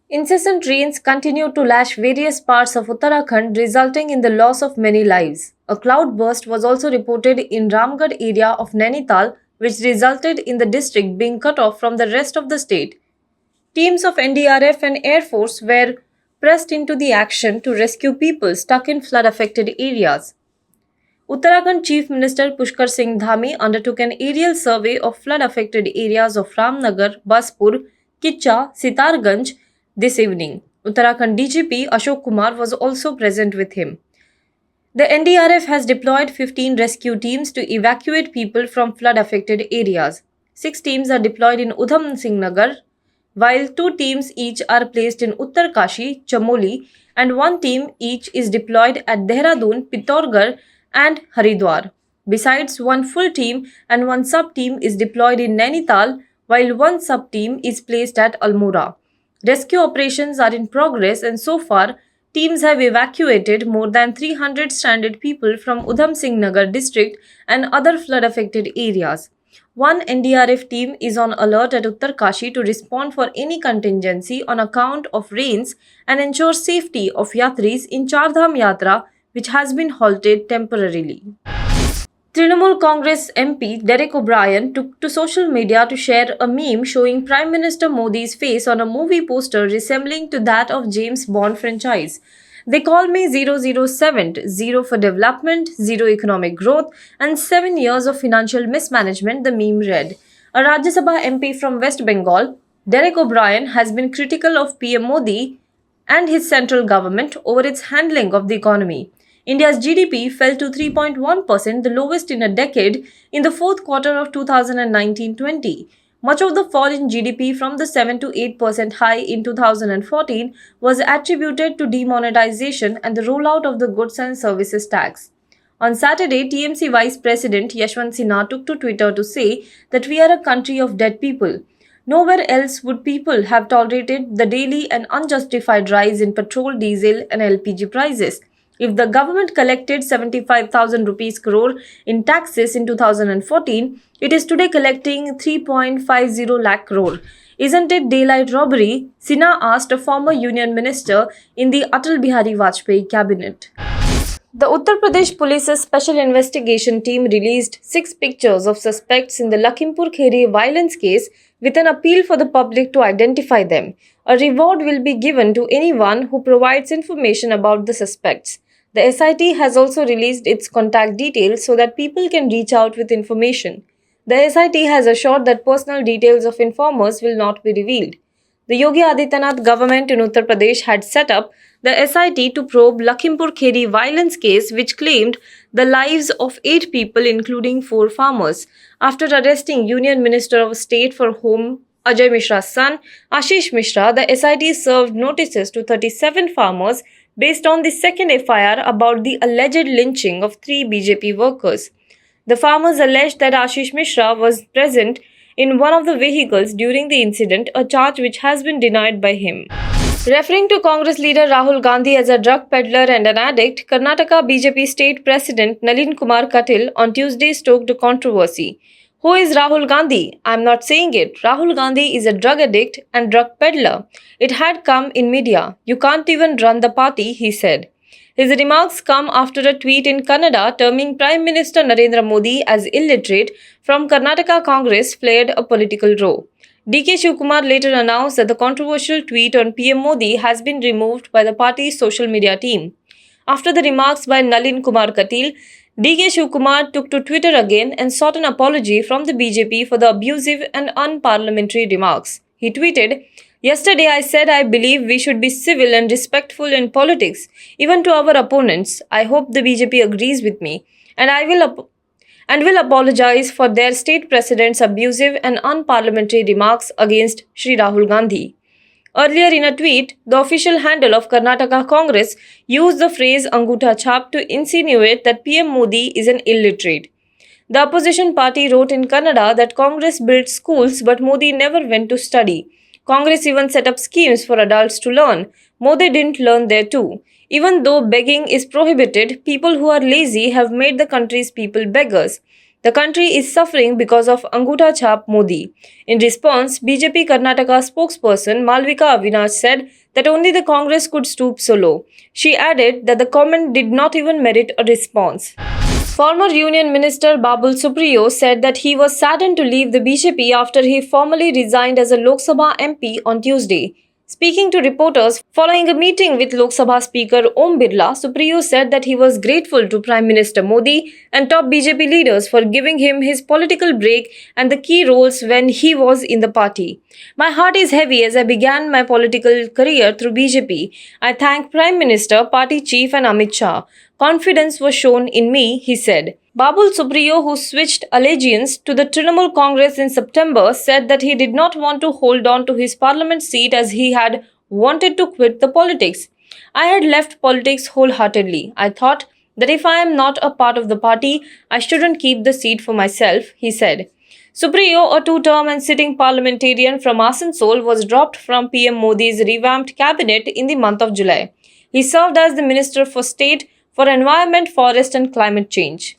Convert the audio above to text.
Incessant rains continue to lash various parts of Uttarakhand, resulting in the loss of many lives. A cloudburst was also reported in Ramgarh area of Nainital, which resulted in the district being cut off from the rest of the state. Teams of NDRF and Air Force were pressed into the action to rescue people stuck in flood affected areas. Uttarakhand Chief Minister Pushkar Singh Dhami undertook an aerial survey of flood affected areas of Ramnagar, Baspur, Kicha, Sitarganj this evening. Uttarakhand DGP Ashok Kumar was also present with him. The NDRF has deployed 15 rescue teams to evacuate people from flood affected areas. 6 teams are deployed in Udham Singh Nagar, while 2 teams each are placed in Uttarkashi, Chamoli, and 1 team each is deployed at Dehradun, Pittorgarh, and Haridwar. Besides, 1 full team and 1 sub team is deployed in Nainital, while 1 sub team is placed at Almora. Rescue operations are in progress, and so far, teams have evacuated more than 300 stranded people from Udham Singh Nagar district and other flood affected areas. 1 NDRF team is on alert at Uttarkashi to respond for any contingency on account of rains and ensure safety of yatris in Chardham Yatra, which has been halted temporarily. Trinamool Congress MP Derek O'Brien took to social media to share a meme showing Prime Minister Modi's face on a movie poster resembling to that of James Bond franchise. They call me 007, 0 for development, 0 economic growth, and 7 years of financial mismanagement, the meme read. A Rajya Sabha MP from West Bengal, Derek O'Brien has been critical of PM Modi and his central government over its handling of the economy. India's GDP fell to 3.1%, the lowest in a decade, in the fourth quarter of 2019-20. Much of the fall in GDP from the 7 to 8% high in 2014 was attributed to demonetization and the rollout of the goods and services tax. On Saturday, TMC Vice President Yashwant Sinha took to Twitter to say that we are a country of dead people. Nowhere else would people have tolerated the daily and unjustified rise in petrol, diesel, and LPG prices. If the government collected 75,000 rupees crore in taxes in 2014, it is today collecting 3.50 lakh crore. Isn't it daylight robbery? Sinha asked a former union minister in the Atal Bihari Vajpayee cabinet. The Uttar Pradesh Police's Special Investigation Team released 6 pictures of suspects in the Lakhimpur Kheri violence case with an appeal for the public to identify them. A reward will be given to anyone who provides information about the suspects. The SIT has also released its contact details so that people can reach out with information. The SIT has assured that personal details of informers will not be revealed. The Yogi Adityanath government in Uttar Pradesh had set up the SIT to probe Lakhimpur Kheri violence case, which claimed the lives of 8 people including 4 farmers. After arresting Union Minister of State for Home Ajay Mishra's son, Ashish Mishra, the SIT served notices to 37 farmers based on the second FIR about the alleged lynching of 3 BJP workers. The farmers alleged that Ashish Mishra was present in one of the vehicles during the incident, a charge which has been denied by him. Referring to Congress leader Rahul Gandhi as a drug peddler and an addict, Karnataka BJP State President Nalin Kumar Katil on Tuesday stoked a controversy. Who is Rahul Gandhi? I am not saying it. Rahul Gandhi is a drug addict and drug peddler. It had come in media. You can't even run the party, he said. His remarks come after a tweet in Kannada terming Prime Minister Narendra Modi as illiterate from Karnataka Congress flared a political row. DK Shivkumar later announced that the controversial tweet on PM Modi has been removed by the party's social media team. After the remarks by Nalin Kumar Katil, DK Shivkumar took to Twitter again and sought an apology from the BJP for the abusive and unparliamentary remarks. He tweeted, "Yesterday I said I believe we should be civil and respectful in politics, even to our opponents. I hope the BJP agrees with me, and will apologize for their state president's abusive and unparliamentary remarks against Shri Rahul Gandhi." Earlier in a tweet, the official handle of Karnataka Congress used the phrase Angutha Chap to insinuate that PM Modi is an illiterate. The opposition party wrote in Kannada that Congress built schools but Modi never went to study. Congress even set up schemes for adults to learn. Modi didn't learn there too. Even though begging is prohibited, people who are lazy have made the country's people beggars. The country is suffering because of Angutha Chap Modi. In response, BJP Karnataka spokesperson Malvika Avinash said that only the Congress could stoop so low. She added that the comment did not even merit a response. Former Union Minister Babul Supriyo said that he was saddened to leave the BJP after he formally resigned as a Lok Sabha MP on Tuesday. Speaking to reporters following a meeting with Lok Sabha Speaker Om Birla, Supriyo said that he was grateful to Prime Minister Modi and top BJP leaders for giving him his political break and the key roles when he was in the party. My heart is heavy as I began my political career through BJP. I thank Prime Minister, Party Chief and Amit Shah. Confidence was shown in me, he said. Babul Supriyo, who switched allegiance to the Trinamool Congress in September, said that he did not want to hold on to his parliament seat as he had wanted to quit the politics. I had left politics wholeheartedly. I thought that if I am not a part of the party, I shouldn't keep the seat for myself, he said. Supriyo, a two-term and sitting parliamentarian from Asansol, was dropped from PM Modi's revamped cabinet in the month of July. He served as the Minister for State for Environment, Forest and Climate Change.